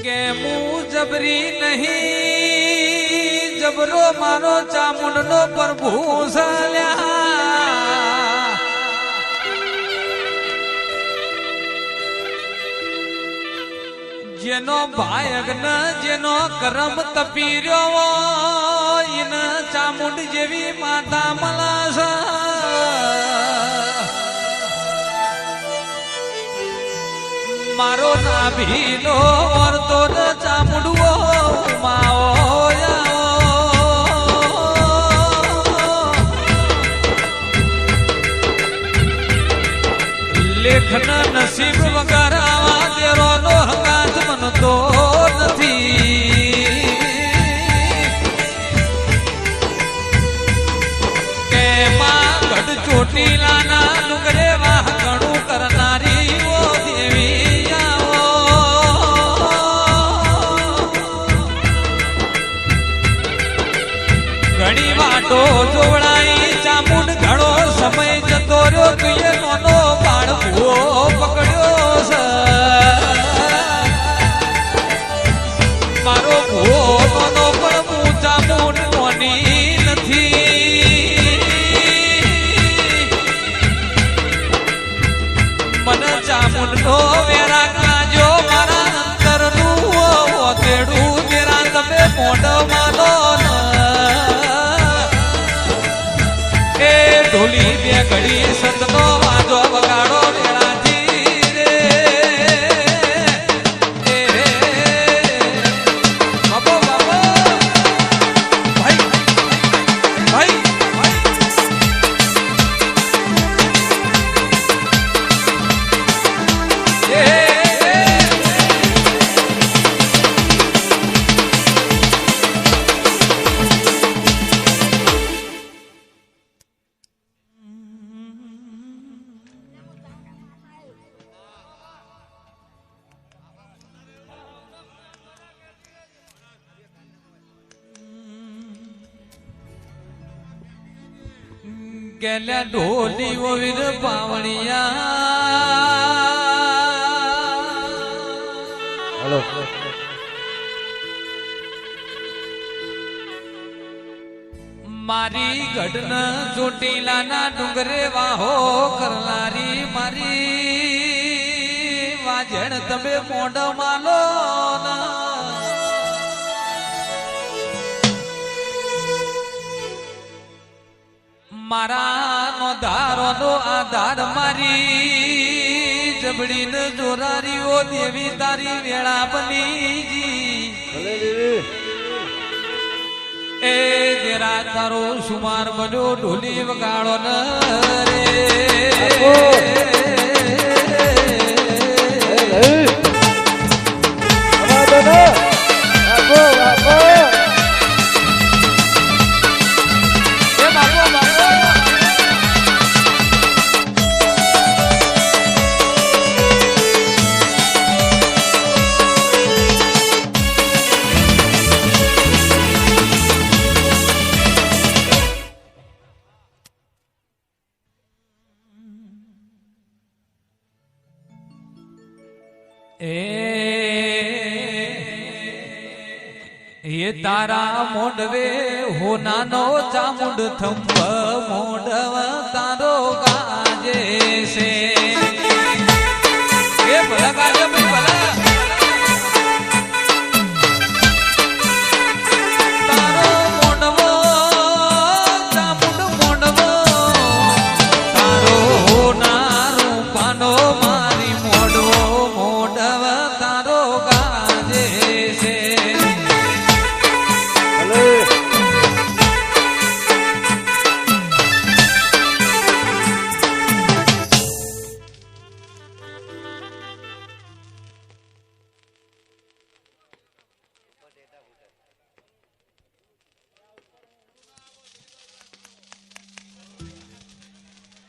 કે હું જબરી નહીં જબરો મારો ચામુંડનો પ્રભુ સલ્યા જેનો ભાયગ્ન જેનો કરમ તપી રહ્યો એને ચામુંડ જેવી માતા મલાશ મારો નાભીનો વર્તો ન ચામુંડવો માઓ લેખન નસીબ વગર આવા દેરોનો હંગાત મનતો નથી કે માં ગઢ ચોટીલાના ડુંગરે વાહ ઘણું કરનારી ઓ દેવી આવો ઘણી વાટો જોવડાઈ ચામુંડ ઘણો સમય જતો રહ્યો તુએ કોનો બાળકો પકડ્યો છે મારો ભોનો પણ હું ચામુંડ કોની નથી મને ચામુંડ નો વેરા કાજો મારા અંતરનું ઓતેડું તેરા તમે મોઢ માનો એ ઢોલી બે ઘડી સતનો વાજો વગાડો વેળાજી રે બાબો બાબો ભાઈ ભાઈ गेल्या ढोली ओवीर पावणिया मारी गढ़न ચોટીલાના ડુંગરે વાહો કરનારી મારી વાજણ તમે મોઢ માલો મારા નો ધારો નો આધાર મારી જબડીન જોરારીઓ દેવી તારી વેળા બનીજી એ દેરા તારો સુમાર બન્યો ઢોલી વગાડો ન રે ये तारा मोडवे हो नानो चामुंड थंब मोडव तारो गाजे से ये भला गाजे में भला तारो मोडवो चामुंड मोडवो तारो हो नारो पानो मारी मोडवो मोडव तारो गाजे से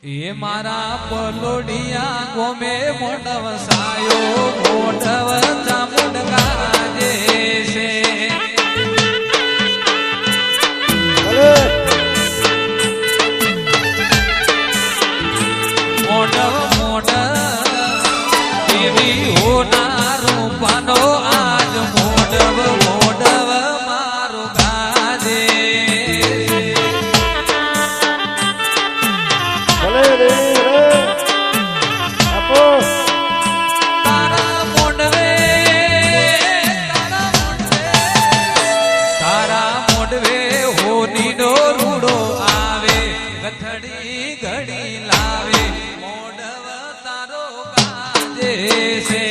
ये मारा पलोडिया गोमे मोडव सायो मोडव चामुंड गाजे से मोडव मोडव देवी हो ना रूपानो आज છે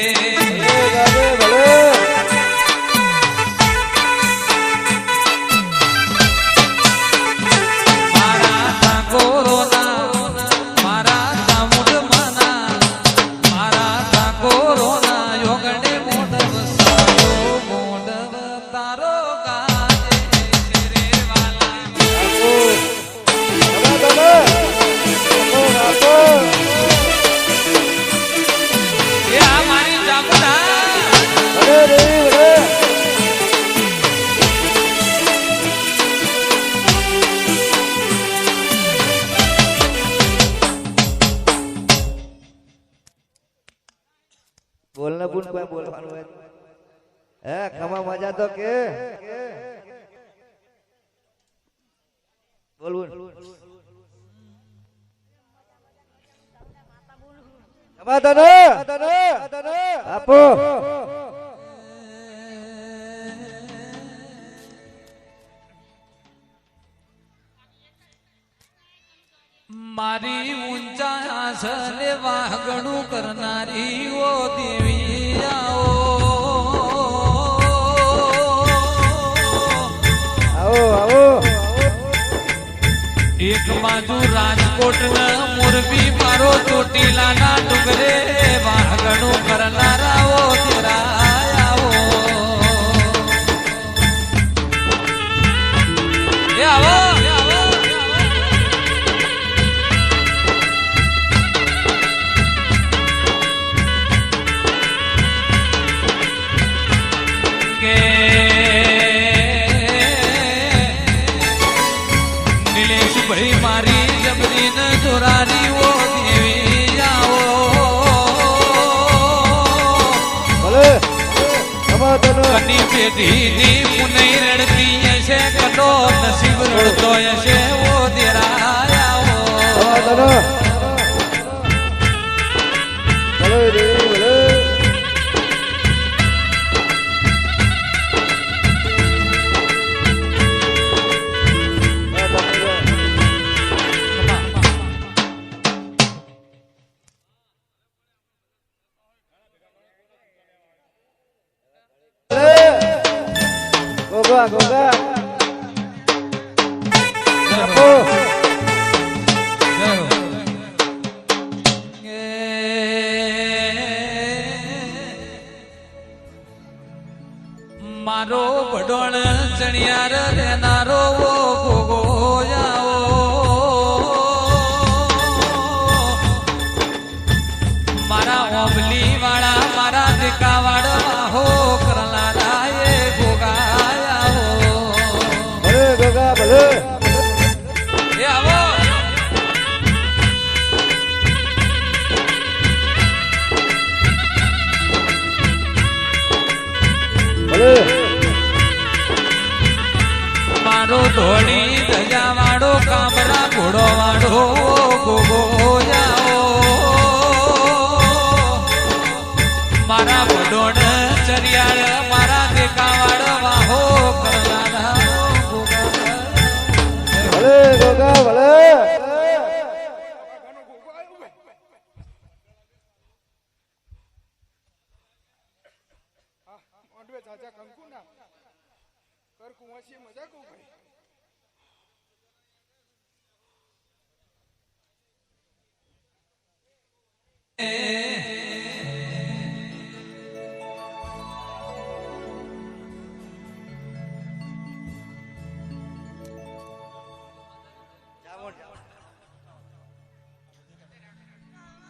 મારા ઠાકોરોના મારા ચામુંડ માના મારા ઠાકોરોના યોગને મોઢવ સારો મોઢવ તારો ગાજે છે રે વાલા એ આ મારી ચામુંડા બોલને બુન કોઈ બોલવાનું હોય હે ખમા મજા તો કે બોલવું ખમા તને આપો મારી ઊંચા આસને વાગણું કરનારી ઓ દેવી આવો આવો એક બાજુ રાજકોટ ના મોરબી મારો ચોટીલાના ડુંગરે વાગણું કરનારા ઓ તેરા આવો એ આવો કે નિલેશભાઈ મારી જબરીન જોરારી ઓ દેવી આવો ભલે ખમા તને કની પેઢીની પુનઈ રડતી હશે કનો નસીબ રડતો હશે ઓ દેરા આવો ખમા તને ભલે રે ભલે ગોગા ગોગા આપો મારો ભડોળ ચણિયાર લેનારો ગોગો આવો મારા ઓબલી વાળા મારા દેકા વાળા હો કરનારા એ ગોગા આવો ભલે ગોગા ભલે એ આવો ભલે મારો ધોળી ધજા વાળો કામરા ઘોડો વાળો ગોગો આવો મારા ભડોળ ચરિયાળ મારા દેકા વાળા હો કરનારા ભલે ગોગા ભલે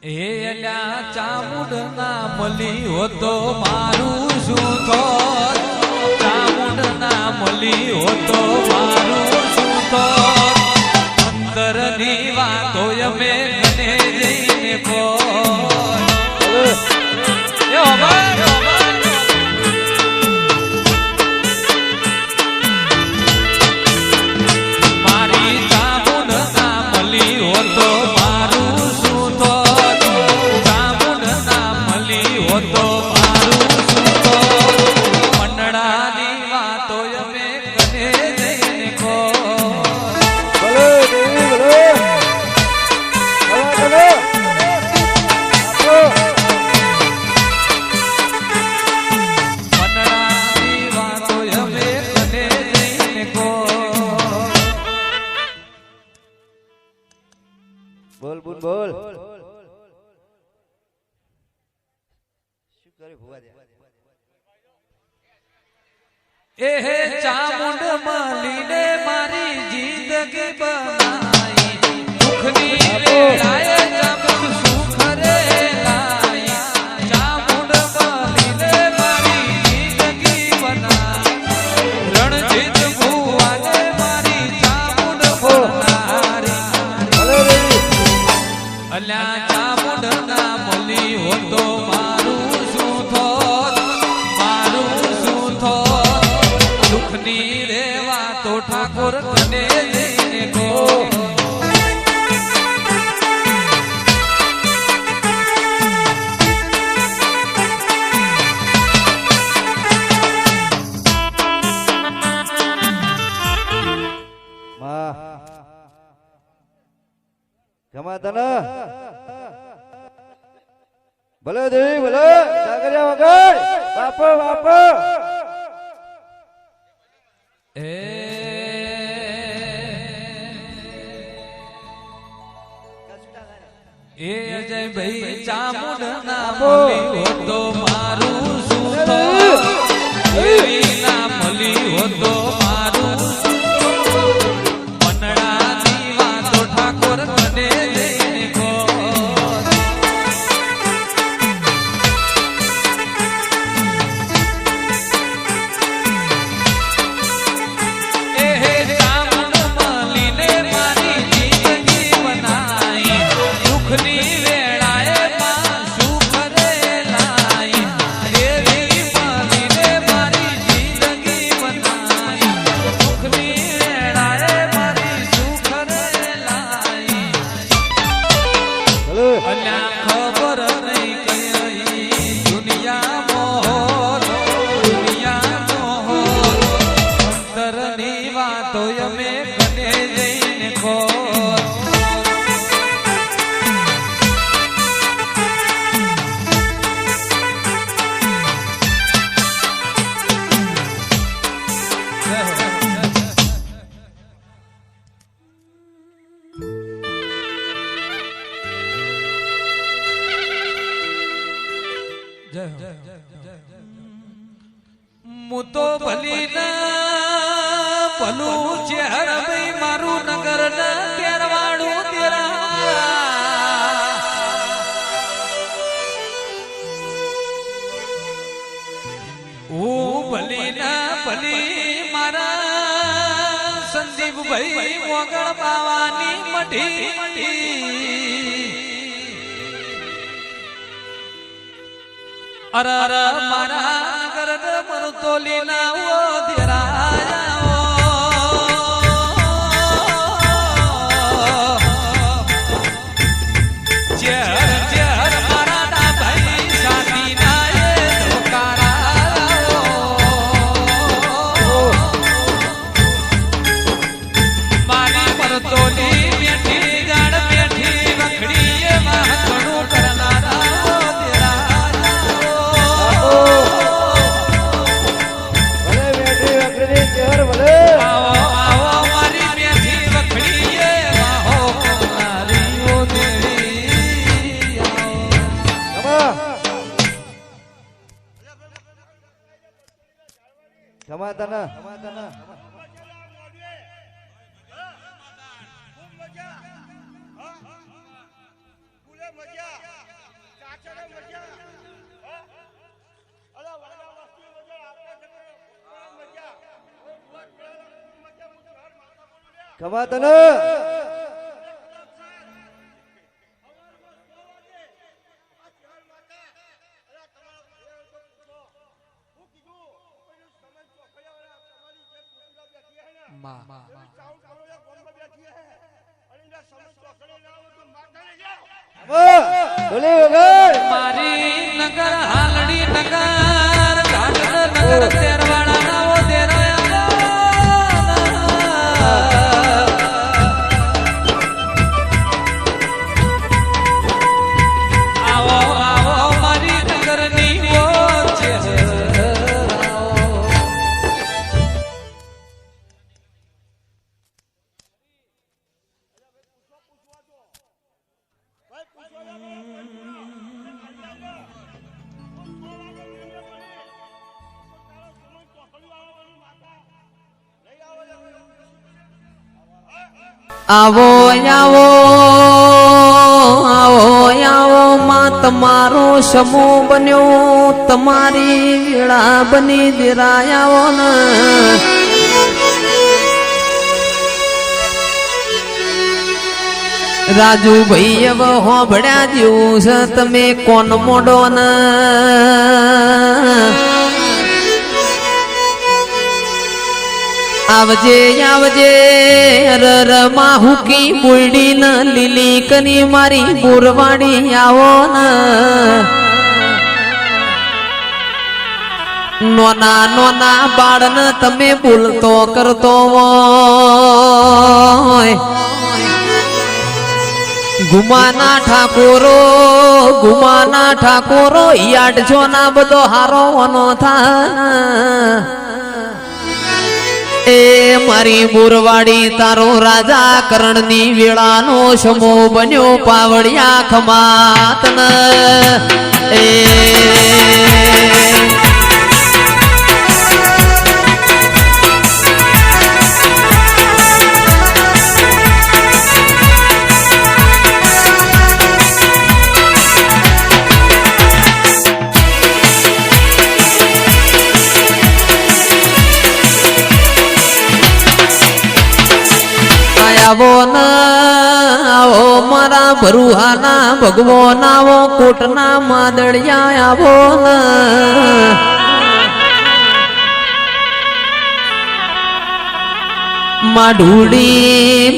એ અલ્યા ચામુંડ ના મળી હોતો મારું શું થોત ચામુંડ ના મળી હોતો મારું શું થોત અંદરની વાતો અમે મને જઈને બોલ એ ઓબા મારી ચામુંડ ના મળી હોતો મારું શું થોત ચામુંડ ના મળી હોતો મારું શું થોત સોરી ભુવા દે એ ચામુંડ મલીને મારી જિંદગી બનાઈ દુખની વેળાએ ચામુંડ સુખ રે લાઈ ચામુંડ મલીને મારી જિંદગી બનાઈ રણજીત ભુવાને મારી ચામુંડ બનારી અલ્યા ચામુંડ ના મલી હો તો મારું શું થોત દુખની રેવા તો ઠાકોર કને લઈને ગો માં જમા તને ભલે દેવી ભલે જાગર્યા વગર બાપો બાપો એ અજય ભાઈ ચામુંડ ના મળી હો તો મારું શું થોત એવી ના મળી હો તો મારું મનડા ની વાતો ઠાકોર કને લઈને ગો હું તો ભલી ના ભલું છે હરભાઈ મારું નગર ના તેરવાડું તેરા હું ભલી ના ભલી મારા સંદીપભાઈ મોગળ બાવાની મઢી અરર મારા નગર મરતોલી ના ઓ દેરાયા ચેહર ચેહર મારા ના ભાઈ શાદી ના એ ધોકારા મારી મરતોલી બેઠી ગાડ બેઠી વખડી એ મહકણું કરનારા સમાધાન સમાધાન મારી નગર હાલડી નગર નગર તેરવાડા ના ઓ દેરાયા આવો આવો મારી નગર ની ઓ છે આવો આવો આવો આવો માં તમારો સમૂહ બન્યો તમારી વેળા બની દેરાયાઓ ને રાજુભાઈ હવે હોભળ્યા જેવું છે તમે કોણ મોડો ને આવજે આવજે રર માહુકી બુલડી ન લીલી કની મારી બુરવાડી આવો ને નોના નોના બાળને તમે બોલતો કરતો હોય ગુમાના ઠાકોરો યાદ છો ના બધો હારો વનો થા એ મારી બુરવાડી તારો રાજા કરણની વેળાનો સમો બન્યો પાવડિયા ખમાતન એ આવો ન આવો મારા ભરુહાના ભગવાન આવો કોટના માદળિયા આવો ન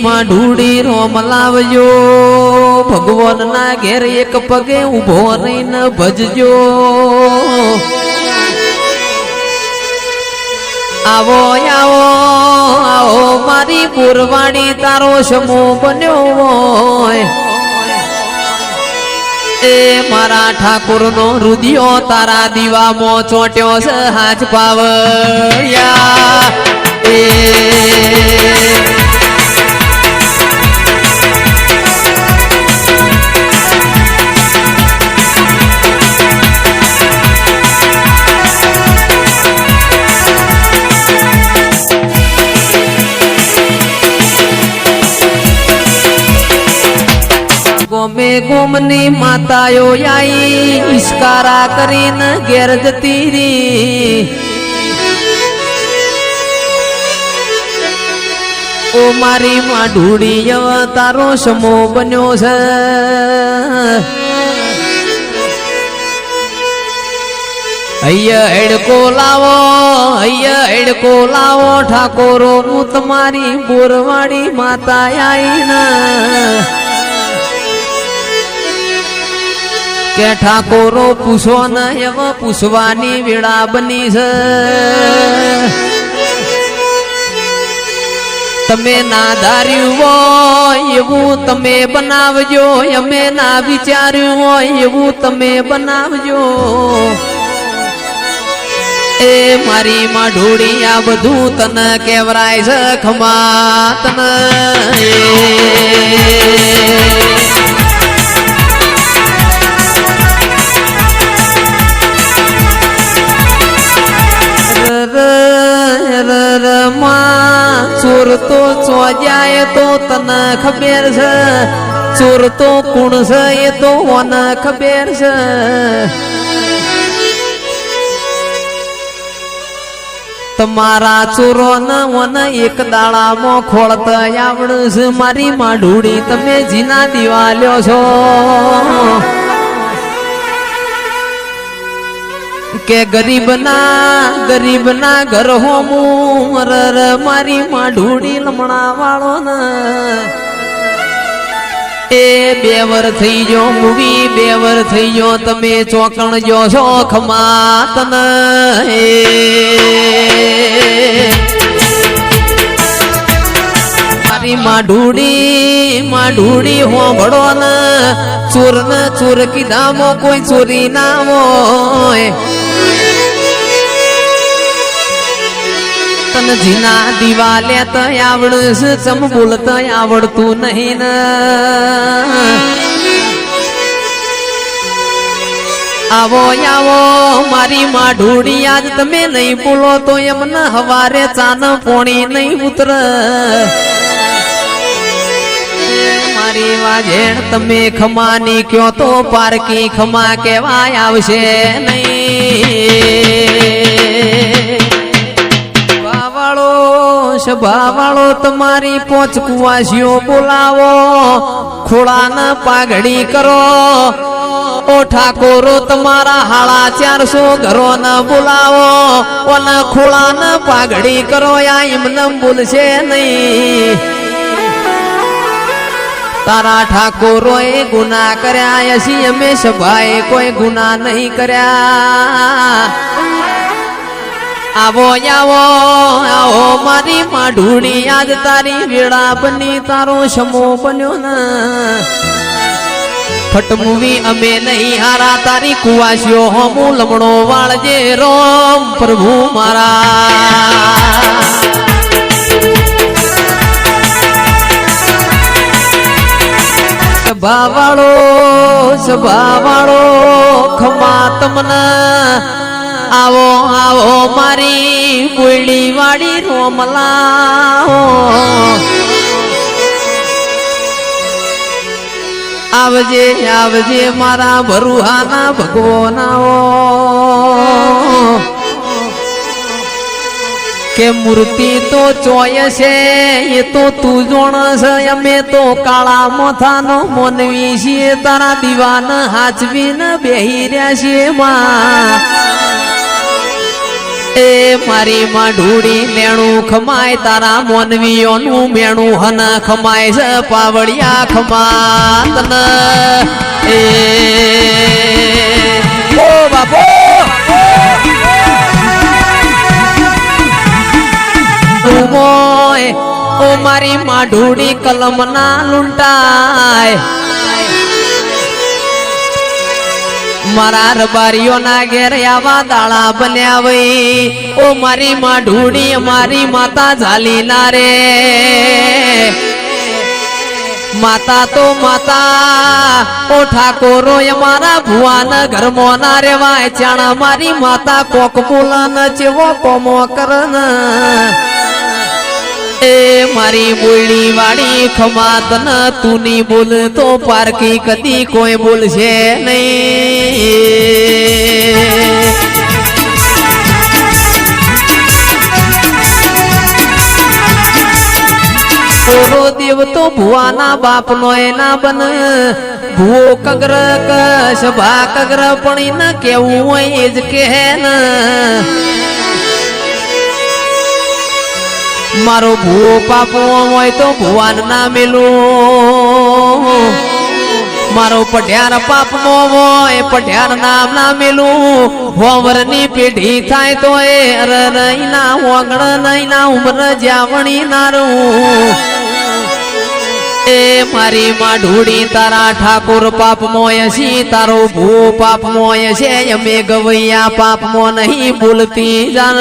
માઢુડી રોમ લાવજો ભગવાન ના ઘેર એક પગે ઉભો રહીને ભજજો આવો આવો આવો મારી બુરવાડી તારો સમૂહ બન્યો હોય એ મારા ઠાકોર નો રુદિયો તારા દીવામાં ચોટ્યો છે હાથ પાવડિયા એ ગોમે ગોમની માતાઓ આઈ ઈશ્કારા કરીને ઘેર જતી રી ઓ મારી માઢુડી તારો સમો બન્યો છે અહીંયા હેડકો લાવો ઠાકોરો નું તમારી બોરવાડી માતા આઈ ના કે ઠાકોરો પૂછો ન એવા પૂછવાની વેળા બની છે તમે ના ધાર્યું હોય એવું તમે બનાવજો અમે ના વિચાર્યું હોય એવું તમે બનાવજો એ મારી માઢોડી આ બધું તને કેવરાય છે ખમા તને ચોર તો ચોજાય તો તને ખબર છે ચોર તો કોણ છે એ તો મને ખબર છે તમારા ચોરો ને મને એક દાડામાં ખોળતા આવડે છે મારી માઢુડી તમે જીના દિવાલ્યો છો કે ગરીબના ઘર હોમું રર મારી માઢુડી લમણા વાળો ને એ 2 વર થઈ ગયો મૂવી 2 વર થઈ ગયો તમે ચોકણ જો છો ખમાતન મારી માઢુડી હોંભળો ને ચોર કીધામો કોઈ ચોરી ના હોય તન જીના દિવાલે તો આવડશે ચમ બોલતા આવડતું નહીં ને આવો આવો મારી માઢુડી આજ તમે નહીં બોલો તો એમને હવારે ચાન પોણી નહીં ઉતર મારી વાજેણ તમે ખમાની કયો તો પારકી ખમા કહેવાય આવશે નહીં. સભાવાળો તમારી પોચ કુવાસીઓ બોલાવો, ખોળાને પાઘડી કરો. ઓ ઠાકોરો તમારા 450 ઘરો ન બોલાવો અને ખોળાને પાઘડી કરો. આ એમને બોલશે નહીં. તારા ઠાકોરો એ ગુના કર્યા હસી, અમે સભાએ કોઈ ગુના નહીં કર્યા. આવો આવો આવો મારી માઢુડી, આજ તારી વેળા બની, તારો સમો બન્યો ને. ફટમુવી અમે નહીં હારા, તારી કુવાસીઓ હોમું લમણો વાળજે રોમ પ્રભુ મારા. સભાવાળો ખમા તમને. આવો આવો મારી બોયડી વાળી રોમલા. આવજે આવજે મારા ભરુહાના ભગવાનાઓ. કે મૂર્તિ તો ચોય છે એ તો તું જોણ છે, અમે તો કાળા મોથાનો મોનવી છીએ. તારા દીવાન હાચવીને બેહી રહ્યા છીએ માં. એ મારી માઢુડી મેણું ખમાય, તારા મોનવીઓનું મેણું હન ખમાય છે. પાવડિયા ખમાત ન એ ઓ બાપો. ઓ મારી માઢુડી કલમ ના લૂંટાય. મારા રબારીઓ ના ઘેર આવા દાળા બન્યા વઈ. ઓ મારી માઢુડી મારી માતા ઝાલી ના રે. માતા તો માતા ઓ ઠાકોરો અમારા ભુવાના ઘરમાં ના રેવાય. ચાણા મારી માતા કોક બોલન ચેવો કોમો કરન. એ મારી બોયડી વાળી ખમાત ન તું ની બોલ તો પારકી કદી કોઈ બોલશે નહીં. ઓરો દેવ તો ભુવાના બાપ નો એના બન. ભૂવો કગ્ર સભા કગ્ર પણ ન કેવું હોય એ જ કહે ને. મારો ભૂવો પાપો હોય તો ભુવાન ના મેલું. મારો પઢિયાર પાપમો હોય પઢિયાર નામ ના મેલું. હોવર ની પેઢી થાય તો એ નહીં ના ઓગણ નહીં ના ઉમર જાવણી નારું. એ મારી માઢુડી તારા ઠાકોર પાપમો યસી, તારો ભૂવો પાપમો યસે. અમે ગવૈયા પાપમો નહીં બોલતી જાન.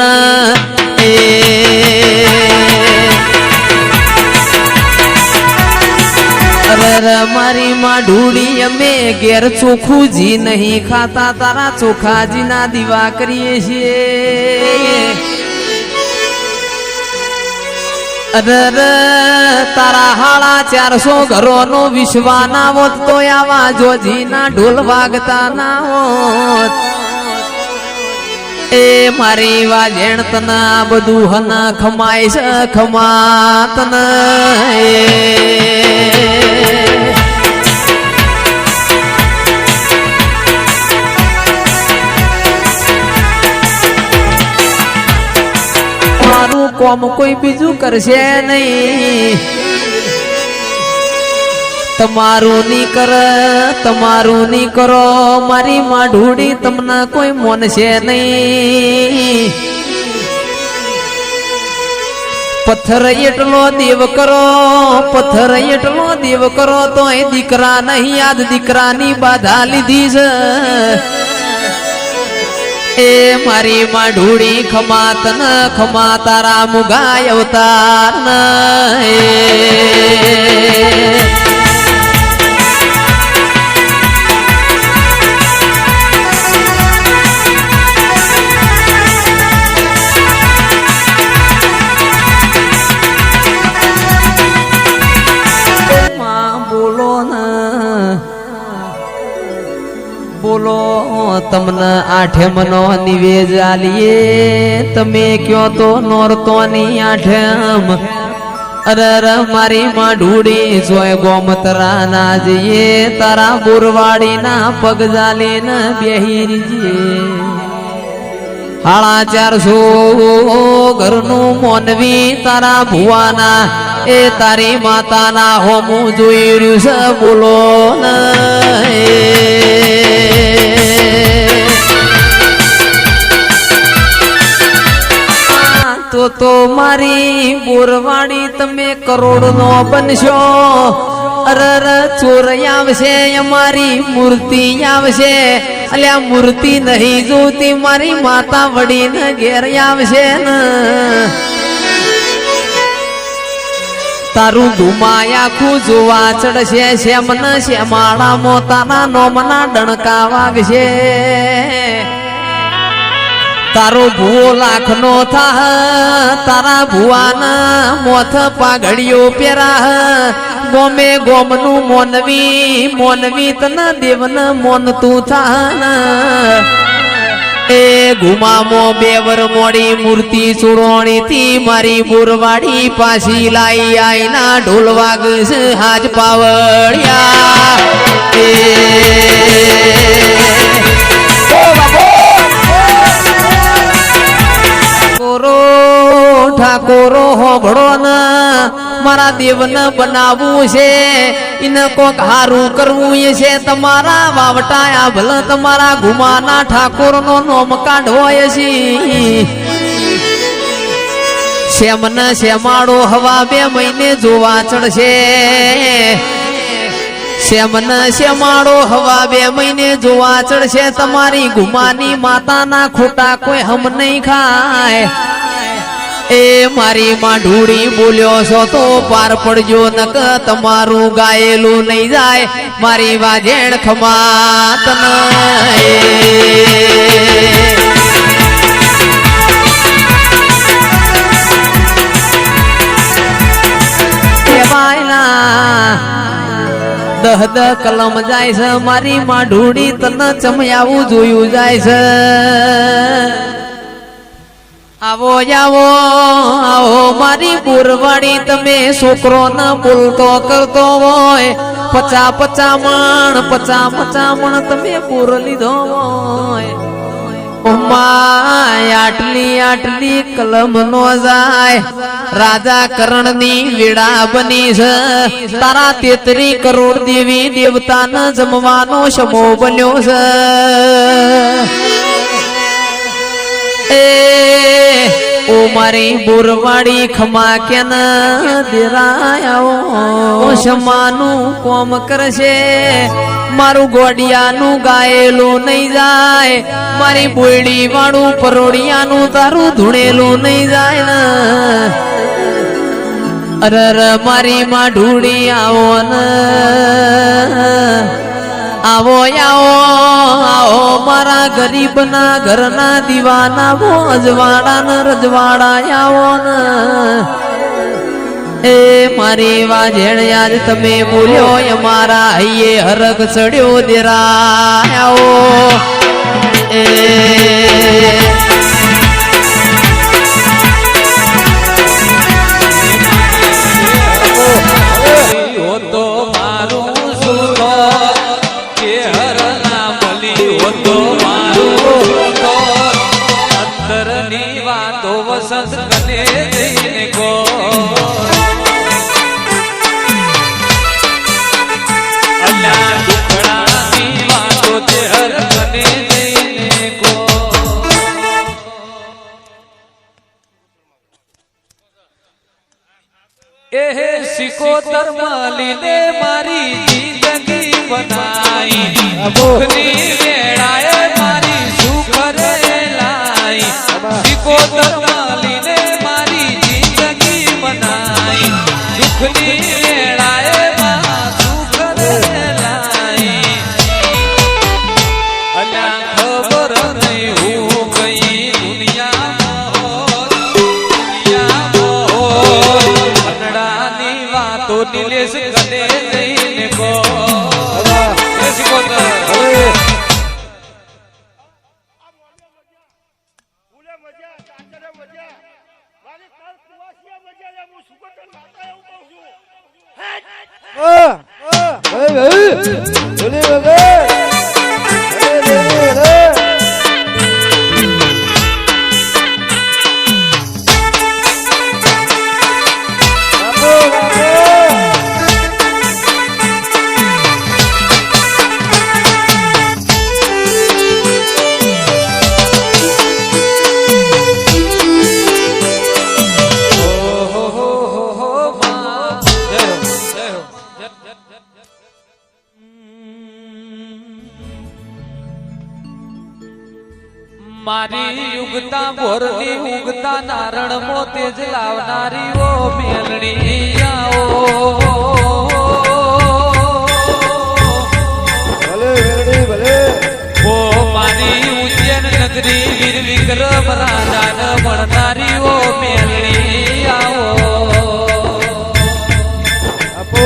અરે મારી માઢુડી અમે ઘેર ચોખ્ખું જી નહીં ખાતા, તારા ચોખાજી ના દીવા કરીએ છીએ. અરે તારા 450 ઘરો નો વિશ્વા ના હોત તો આવા જોજી ના ઢોલ વાગતા ના હોત. એ મારી વાજેણ તના બધું હના ખમાય છે ખમાત ન. મારું કોમ કોઈ બીજું કરશે નહીં. તમારું ની કરો મારી માઢુડી તમને કોઈ મોનશે નહીં. પથ્થર એટલો દેવ કરો તો એ દીકરા નહીં. આજ દીકરાની બાધા લીધી છે. એ મારી માઢુડી ખમાત ન ખમા તારા મુગાય અવતાર ન. બોલો તમને આઠમનો નિવેદ આલીએ તમે કયો તો નોરતોની આઠમ અરે મારી માં ઢૂડી જોય ગોમતરા ના જઈએ તારા બોરવાડી ના પગ જાલી ને બેહીરીજે 450 ઘરનું મોનવી તારા ભુવાના એ તારી માતાના હોમું જોઈ રહ્યું છે બોલો ને તો મારી બોરવાડી તમે કરોડ નો બનશો અરે ચોર આવશે અમારી મૂર્તિ આવશે અલ્યા મૂર્તિ નહીં જોતી મારી માતા વડીને ઘેર આવશે ને તારું ધુમાયા આખું જોવા ચડશે શ્યામન શ્યામાળા મોતાના નોમના ડણકા વાગશે તારો ભૂવો લાખનો થા તારા ભુવાના મોથ પાઘડીઓ પહેરા ગોમે ગોમનું મોનવી તને દેવન મોનતું થા એ ઘુમામો બેવર મોડી મૂર્તિ સુરોણી થી મારી બોરવાડી પાછી લાઈ આઈના ઢોલ વાગશે હાજ પાવળિયા ઠાકોરો હોભળો ને મારા દેવને બનાવવું છે એને કોક હારું કરવું છે તમારા વાવટાયા ભલે તમારા ઘુમાના ઠાકોર નો નોમ કાઢવો છે શ્યામને શ્યામાળો હવા 2 મહિને જોવા ચડશે શ્યામને શ્યામાળો હવા 2 મહિને જોવા ચડશે તમારી ઘુમાની માતાના ખોટા કોઈ હમ નહીં ખાય એ મારી માં ઢૂડી બોલ્યો છો તો પાર પડજો નક તમારું ગાયેલું નહીં જાય મારી વાજેણ ખમાત દહ કલમ જાય છે મારી માં ઢૂડી તને ચમયાવું જોયું જાય છે આવો આવો આવો મારી બોરવાડી તમે છોકરો ન બોલતો કરતો હોય 50 મણ તમે બોર લીધો હોય આટલી કલમ નો જાય રાજા કરણની વેડા બની છે તારા 33 કરોડ દેવી દેવતાને જમવાનો સમો બન્યો છે ઓ મારી બોરવાડી ખમા કેન દેરાયો શમાનું કોમ કરશે મારું ગોડિયાનું ગાયેલું નહીં જાય મારી બોયડી વાળું પરોડિયાનું તારું ધૂણેલું નહીં જાય ને અરે મારી માં ઢૂડી આવો ને આવો આવો મારા ગરીબના ઘરના દીવાના અજવાડા ને રજવાડા આવો ને એ મારી વાજેણ યાદ તમે બોલ્યો અમારા હૈયે હરક ચડ્યો દેરાયો એ વસંત કને જઈને કો અલ્યા દુખડાની વાતો તે હર કને જઈને કો એ સિકોતર માલીને મારી જિંદગી બનાઈ દુખની વેળાએ મારી સુખ રે લાઈ સિકોતર માલીને મારી જિંદગી બનાઈ દુખની વેળાએ માં સુખ રે લાઈ અલ્યા ખબર નહીં હું કઈ દુનિયામાં અનડાની વાતો નિલેશ કને જઈને કો સિકોતર ભલે વગર મારી યુગતા બોરની ઉગતા નારણ મો તેજ લાવનારી ઓ મેલણી આવો ભલે વેરડી ભલે ઓ મારી ઉજ્જૈન નગરી વીર વિક્રમ રાજાન મળનારી ઓ મેલણી આવો આપો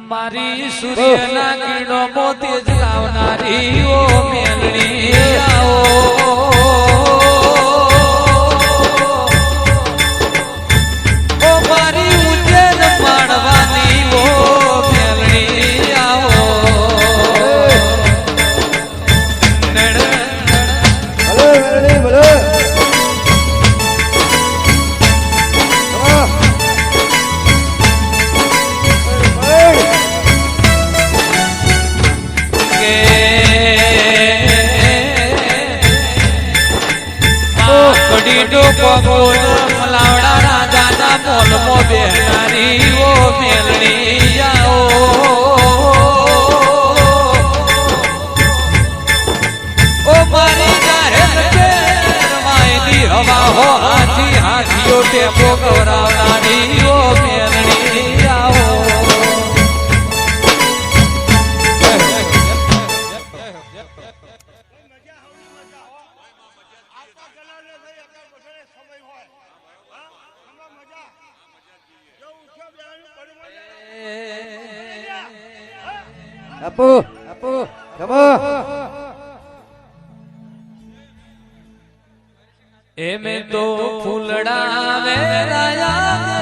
મારી સૂર્યના કિરણો મોતી જ લાવનારી ઓ મેલણી આવો ઓ મારી ઉજ્જૈન માણવાની ઓ મેલણી આવો ભલે વેરડી ભલે મલાવડા રાજાના મોલમો બેહનારી ઓ મેલણી આવો ઓ મારી જાહેર પેરવાયેલી હવા હો હાથી હાથીઓ ટેપો ગવરાવનારી ઓ મેલણી આવો આપો આપો જમો એમે તો ફૂલડા વેરાયા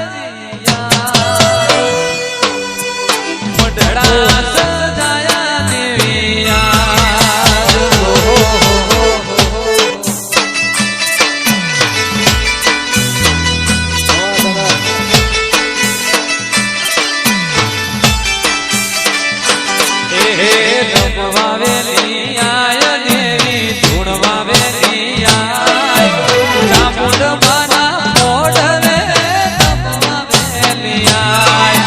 મઢડા સજાયા દેવિયા રમવા વેલી આય દેવી ધૂણવા વેલી આય ચામુંડ મારા મોઢવે રમવા વેલી આય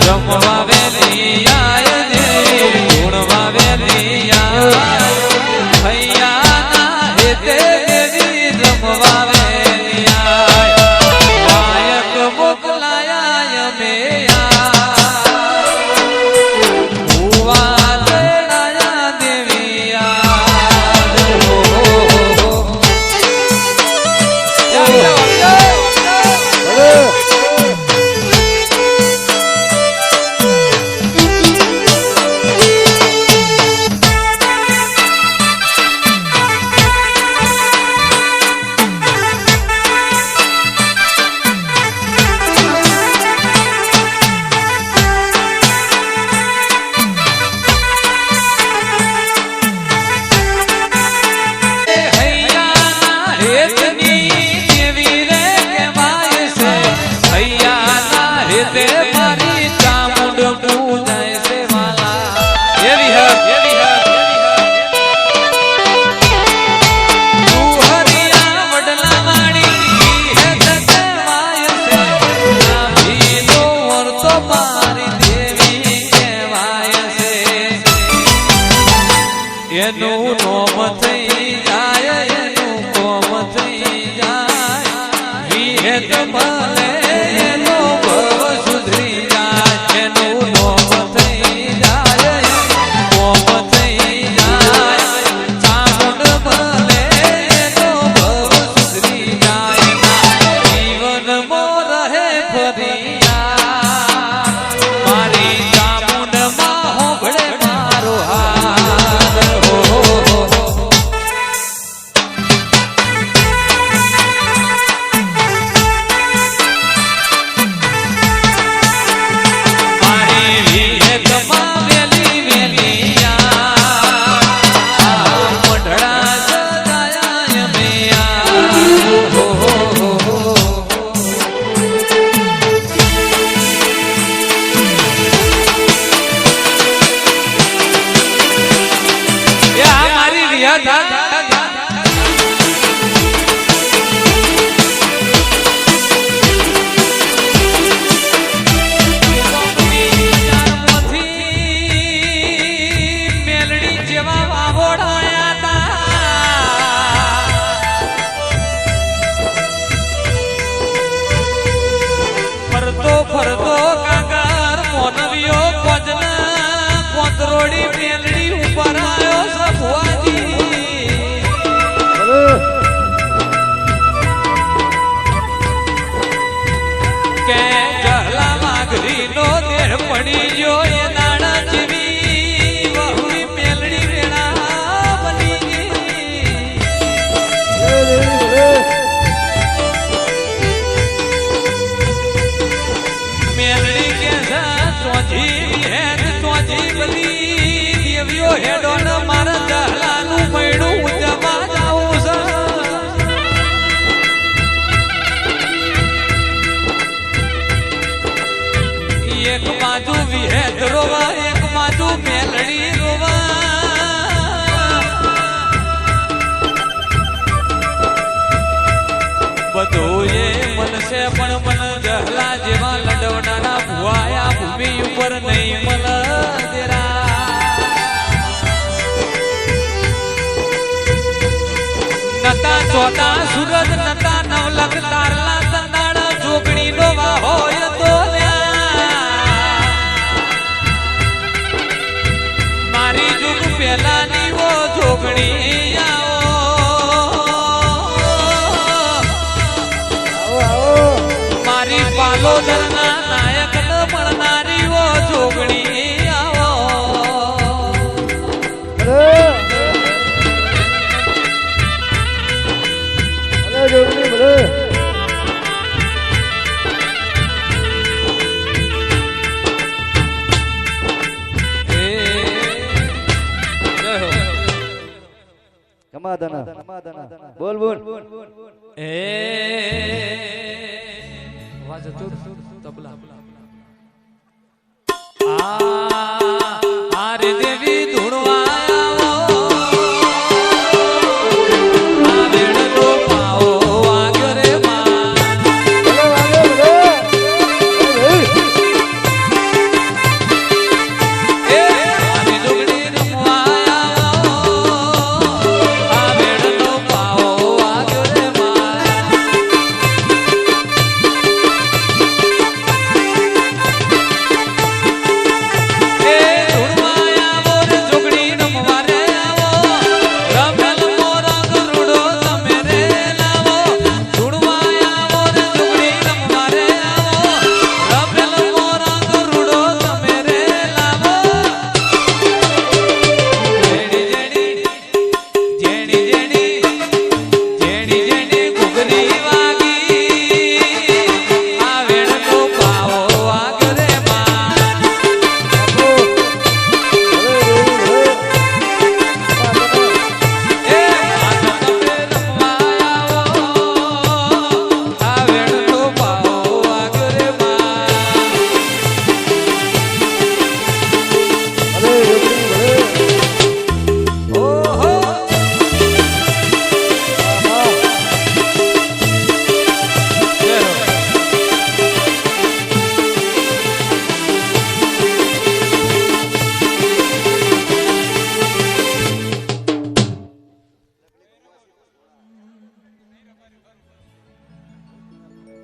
રમવા વેલી આય દેવી ધૂણવા વેલી આય હૈયાના હેતે દેવી રમવા વેલી આય ગાયક મોકલાયા મે Yeah. વિહેત ભલે એનો ભવ સુધરી જાય એનું નોમ થઈ જાય નોમ થઈ જાય ચામુંડ ભલે એનો ભવ સુધરી જાય જીવનમાં રહે ફરિયા મારી ચામુંડમાં હોભળે મારો હાર હો કોતરોડી મેલડી ઉપર આવ્યો સભુઆજી કે જહલા માગરી નો દેહ પડી ગયો એ નાણા જેવી વહુની મેલડી વેણા બની ગઈ મેલડી કે ચોજી હેડ ચોજી બલી દેવીઓ હેડો ન મારા જહલાનું મૈડું ઉજવા જાવું છે એક બાજુ વિહેદ રોવા એક બાજુ મેલડી રોવા બધું એ મનશે પણ મન જહલા જેવા લડવનારા ભુવાયા ભૂમિ ઉપર નહીં મન દેરા નતા ચોથા સુરજ નતા નવલખ તારલા સંદાડા જોગણી નો હોય તો મારી જુગ પેલાની ઓ જોગણી મારી પાલોદરના નાયક ન મળનારી ઓ જોગણી આવો બોલ બોલ એ વાજ તબલા આરે દેવી ધૂણવા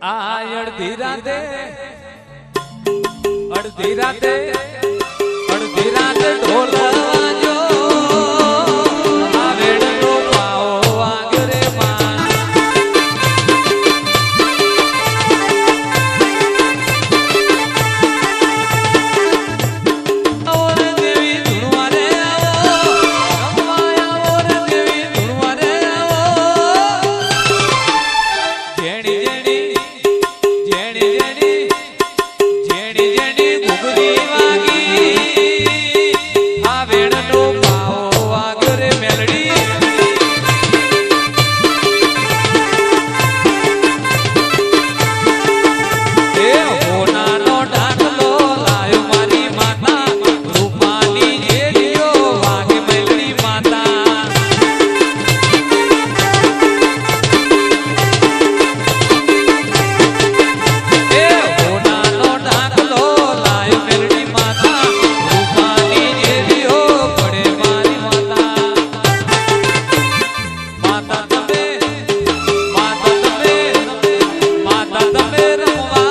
આ અડધી રાતે અડધી રાતે અડધી રાતે ઢોલ વાજો આ વેડનો પાઓ વાગ્યો રે માં ઓરે દેવી ધૂણવા રે આવો રમવા આવો રે દેવી ધૂણવા રે આવો જેણી જેણી જેણી જેણી જેણી જેણી ઘુઘરી વાગી આ વેણનો પાવો વાગ્યો રે મેલડી એ હોનાનો ડાકલો લાયો મારી માતા રૂપાની જેડીઓ વાગે મેલડી માતા એ હોનાનો ડાકલો લાયો મેલડી માતા રૂપાની જેડીઓ પડે મારી માતા માતા તમે માતા તમે માતા તમે રમવા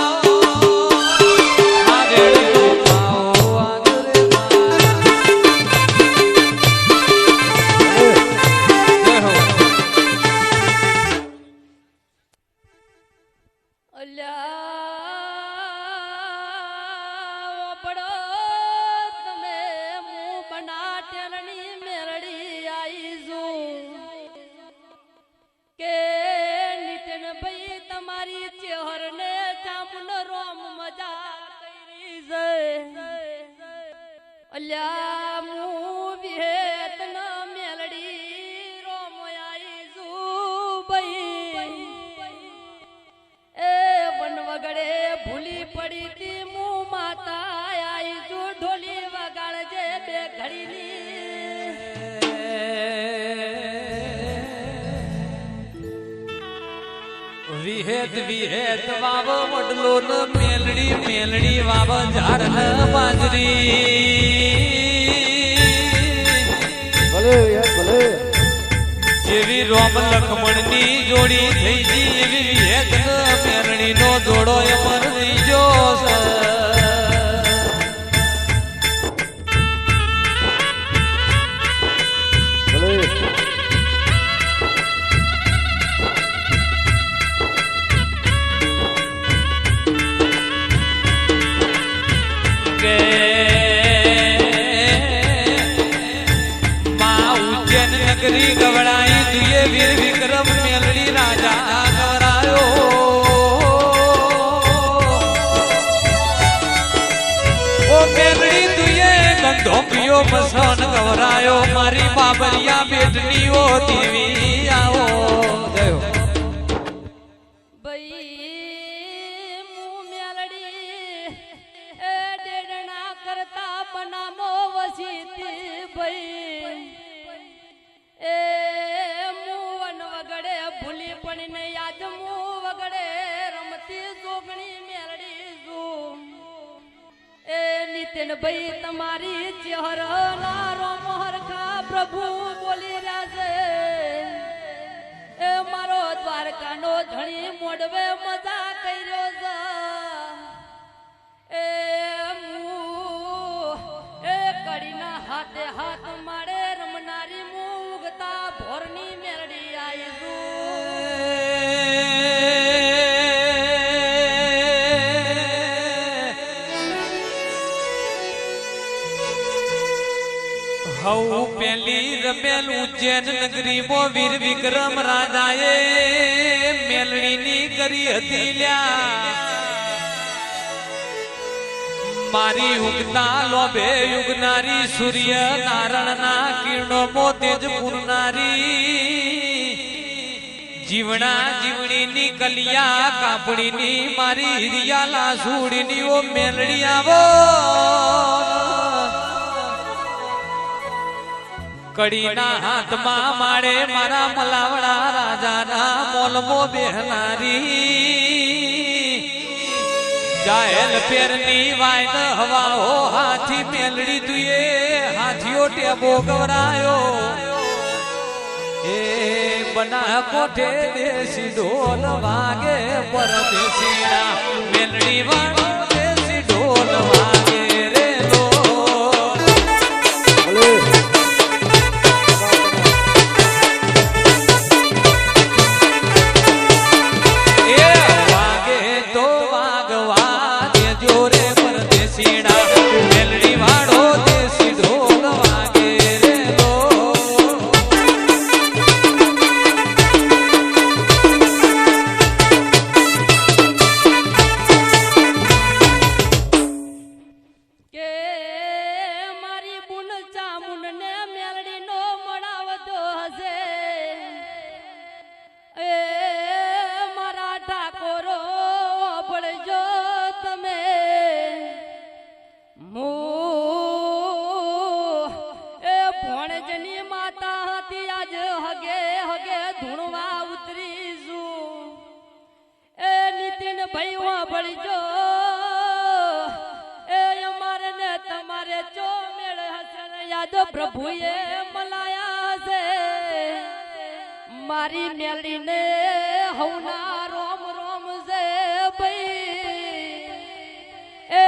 આવો આ વેળનો પાવો વાગ્યો રે માં જય હો અલ્યા પડો તમે હું બનાટેલની મેરડી આઈ છું કે નિતન ભાઈ તમારી ચેહરને ચામુન રોમ મજા કરી છે અલ્યા હું વિહેત ન મેલડી રોમ આઈ છું ભાઈ એ વન વગડે ભૂલી પડી તી મું માતા આઈ છું ઢોલી વગાડજે બે ઘડીની વિહેત વિહેત વાવ વડલો ન મેલડી મેલડી વાવ ઝાડ ન બાજરી ભલે યાર ભલે જેવી રોમ લખમણની જોડી થઈ ગઈ એવી વિહેત ન મેલડીનો જોડો અમર થઈ ગયો છે. ભલે કે માં ઉજ્જૈન નગરી ગવડાઈ તુએ વીર વિક્રમ મેલડી રાજા ગવરાયો ઓ મેલડી તુએ ગંધો પિયો મસન ગવરાયો મારી બાબરિયા બેટની ઓ દેવી આવો જય હો. ભાઈ મું મેલડી એ ડેડણા કરતા બનામો વસીતી ભાઈ એ મું વન વગડે ભૂલી પડીને યાદ મું વગડે રમતી જોગણી મેલડી છું એ નિતિન ભાઈ તમારી ચહેરા રોમ હરખા પ્રભુ બોલી રહ્યા છે એ મારો દ્વારકાનો ધણી મોડવે મજા કર્યો છે એ એ કડીના હાથે હાથ માડે રમનારી મુ ઉગતા ભોરની મેરડી આઈ હઉ પેલી રમેલ ઉજ્જૈન નગરીમાં વીર વિક્રમ રાજાએ મેલડીની કરી હતી લ્યા મારી ઉગતા લોભે યુગનારી સૂર્ય નારાયણના કિરણોમાં તેજ પૂરનારી જીવણા જીવણીની કલિયા કાપડીની મારી હિરિયા લાસુડીની ઓ મેલડી આવો કડીના હાથમાં માડે મારા મલાવડા રાજાના મોલમો બેહનારી જાહેલ પેરની વાયન હવાઓ હાથી મેલડી તુએ હાથીઓ ટેબો ગવરાયો એ બના કોઠે દેશી ઢોલ વાગે પરદેશીના મેલડી વાળો દેશી ઢોલ વાગે રે લો એ વાગે તો વાગવા દેજો રે પરદેશીના મેલડી વાળો દેશી ઢોલ વાગે રે લો કે મારી બુન ચામુંડને મેલડીનો મળાવતો હશે એ મારા ઠાકોરો ભળજો તમે એ ભણજની માતા હતી આજ હગે હગે ધૂણવા ઉતરીશું એ નીતિન ભાઈ ભળજો એ અમારે ને તમારે ચો મેળ હશે ને યાદ પ્રભુએ મલાયા હશે મારી મેલડીને હવના રોમ રોમ છે ભાઈ એ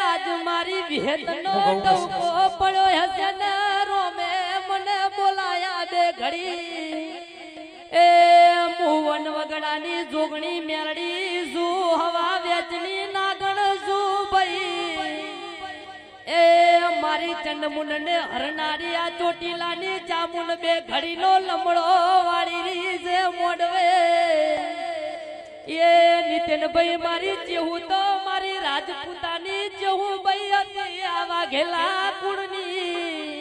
આજ મારી વિહેતનો ટવકો પડ્યો હશે ને રોમે મને બોલાયા બે ઘડી એ મુવન વગડાની જોગણી મેલડી શું હવા વેચની નાગણ શું ભાઈ એ મારી ચંડમુંડ ને હરનારી આ ચોટીલાની ચામુંડ બે ઘડીનો લમડો વાળી રહી છે મોડવે એ નીતિનભાઈ મારી જેવું તો મારી રાજપૂતાની જેવું ભાઈ હતી આવા ઘેલા કુળની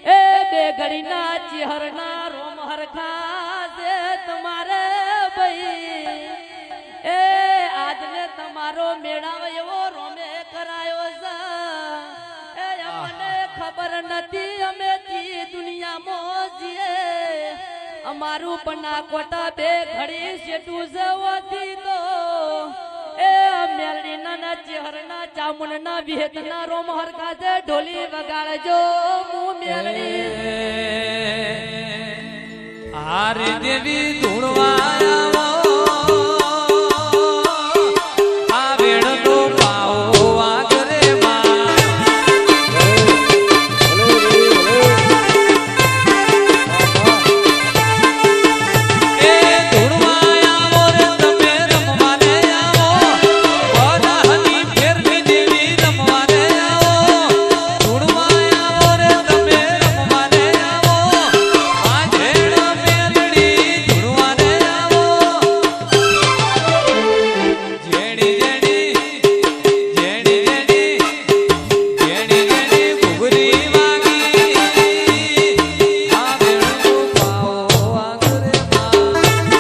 એ બે ઘડીના ચેહરના રોમ હરખા છે તમારે ભાઈ એ આજને તમારો મેળાવ એવો રોમે કરાયો છે એ અમને ખબર નથી અમે જી દુનિયામાં જીએ અમારું બનાકોટા બે ઘડી શેઠું જવાથી તો એ મેલડીના ચેહરના ચામુંડના વિહેતના રોમ હરખા છે ઢોલી વગાડજો હું મેલડી હારી દેવી ધૂણવા આવો આ વેણનો પાવો વાગરે માં એ ધૂણવા આવો રે તમે રમવાને આવો બધાની ફેરવી દેવી રમવાને આવો ધૂણવા આવો રે તમે રમવાને આવો આ જેણ મેલડી ધૂણવાને આવો જેણી જેણી ઘૂઘરી વાગી આ વેણનો પાવો વાગરે માં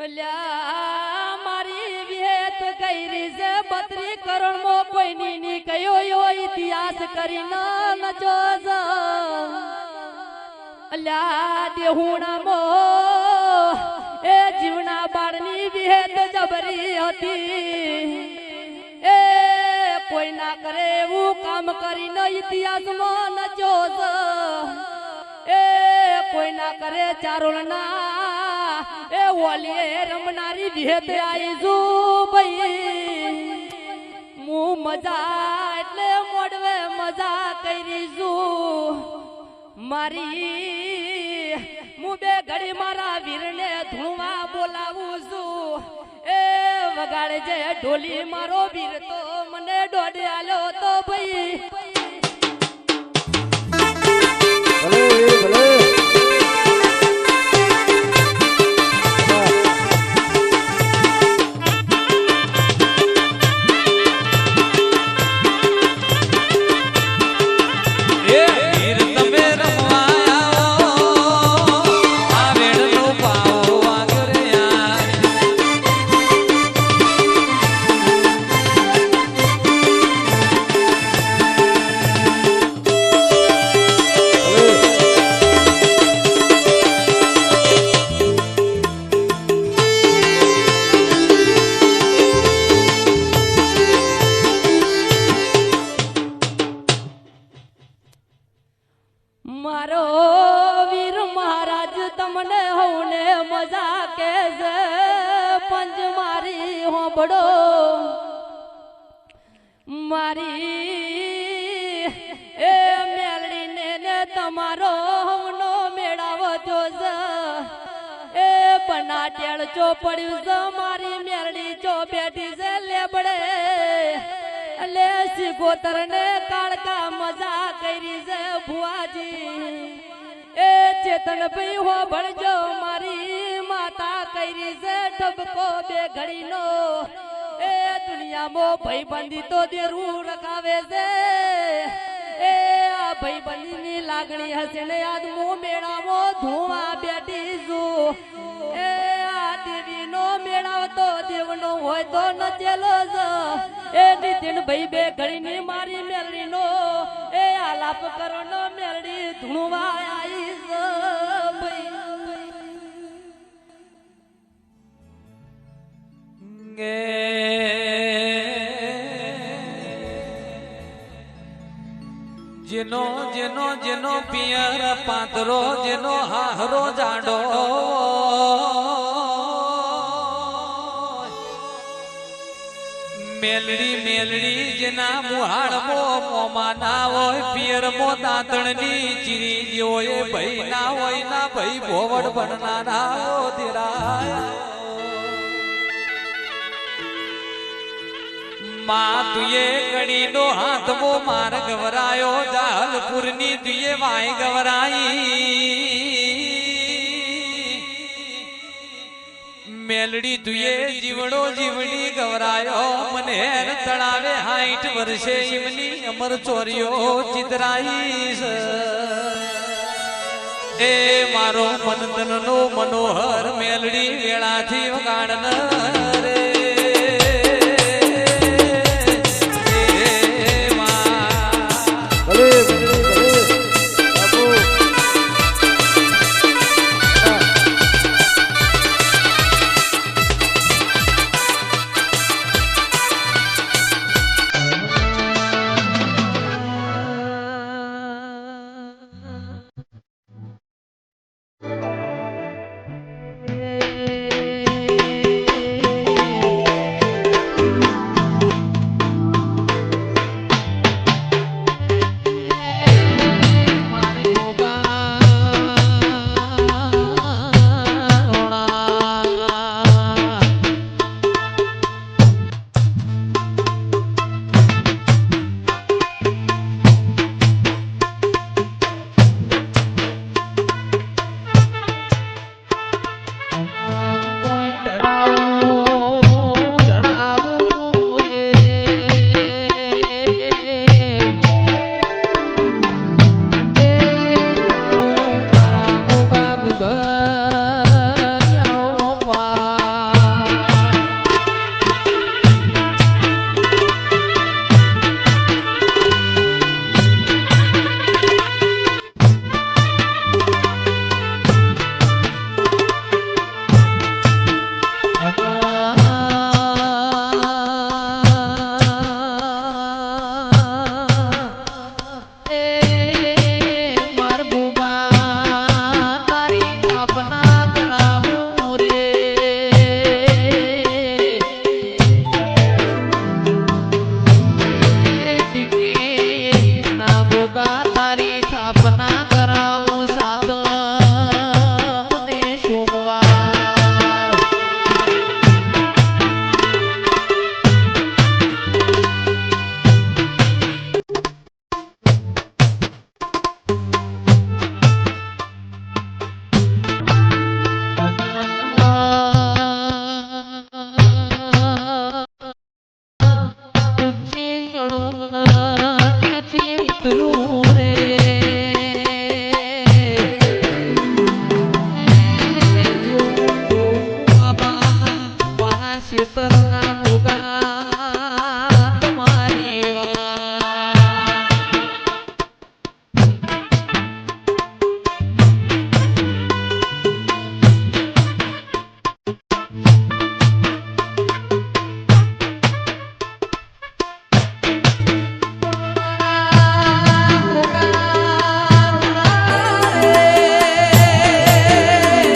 અલ્યા મારી વિહેત કઈરી છે 32 કરોડમાં કોઈની ની કયો યો ઇતિહાસ કરી ન નચો જ અલ્યા દેહુણામો એ જીવના બાળની વિહેત જબરી હતી એ કોઈ ના કરે એવું કામ કરીને ઇતિહાસમાં નચો જ એ કોઈ ના કરે ચારોળના એ ઓલીએ રમનારી વિહેત આઈ જો ભાઈ હું મજા એટલે મોડવે મજા કરી છું મારી હું બે ઘડી મારા વીરને ધૂણવા બોલાવું છું એ વગાડજે ઢોલી મારો વીર તો મને દોડે આલ્યો તો ભાઈ ભલે ભલે એ વીર તમે રમવા આવો આ વેણનો પાવો વાગરે યાર મારો વીર મહારાજ તમને હોને મજા કે છે પંજ મારી હોબડો મારી એ મેલડીને ને તમારો હવનો મેળાવો જોશે એ પનાટેળ ચો પડ્યું છે મારી મેલડી ચો બેઠી છે લેબડે લે સિગોતર ને કાળકા મજા કરી છે ભુવાજી એ ચેતન ભાઈ હો ભણજો મારી માતા કરી છે ઠબકો બે ઘડીનો એ દુનિયામાં ભાઈબંધી તો દેરું રખાવે છે એ આ ભાઈબંધીની લાગણી હશે ને યાદ મો મેળાવો ધુવા બેઠી છું એ આ દેવીનો મેળાવો તો દેવનો હોય તો નચેલો છે એ નીતિન ભાઈ બે ઘડીની મારી મેલડીનો એ આલાપ કરો નો મેલડી ધુવા આવી છે ભાઈ જેનો જેનો જેનો પિયર પાતરો જેનો હાહરો જાડો મેલડી મેલડી જેના મુહાડમો મોમાં ના હોય પિયર મો દાંતણની ચીરી જેવો એ ભાઈ ના હોય ના ભાઈ ભોવડ ભણનારા ધીરા માં તુએ કડીનો હાથમો માર ગવરાયો જાલપુરની તુએ વાય ગવરાઈ મેલડી તુએ જીવડો જીવડી ગવરાયો મને તળાવે 60 વર્ષે ઈમની અમર ચોરીઓ ચિતરાઈ એ મારો મનતનનો મનોહર મેલડી વેળાથી વગાડન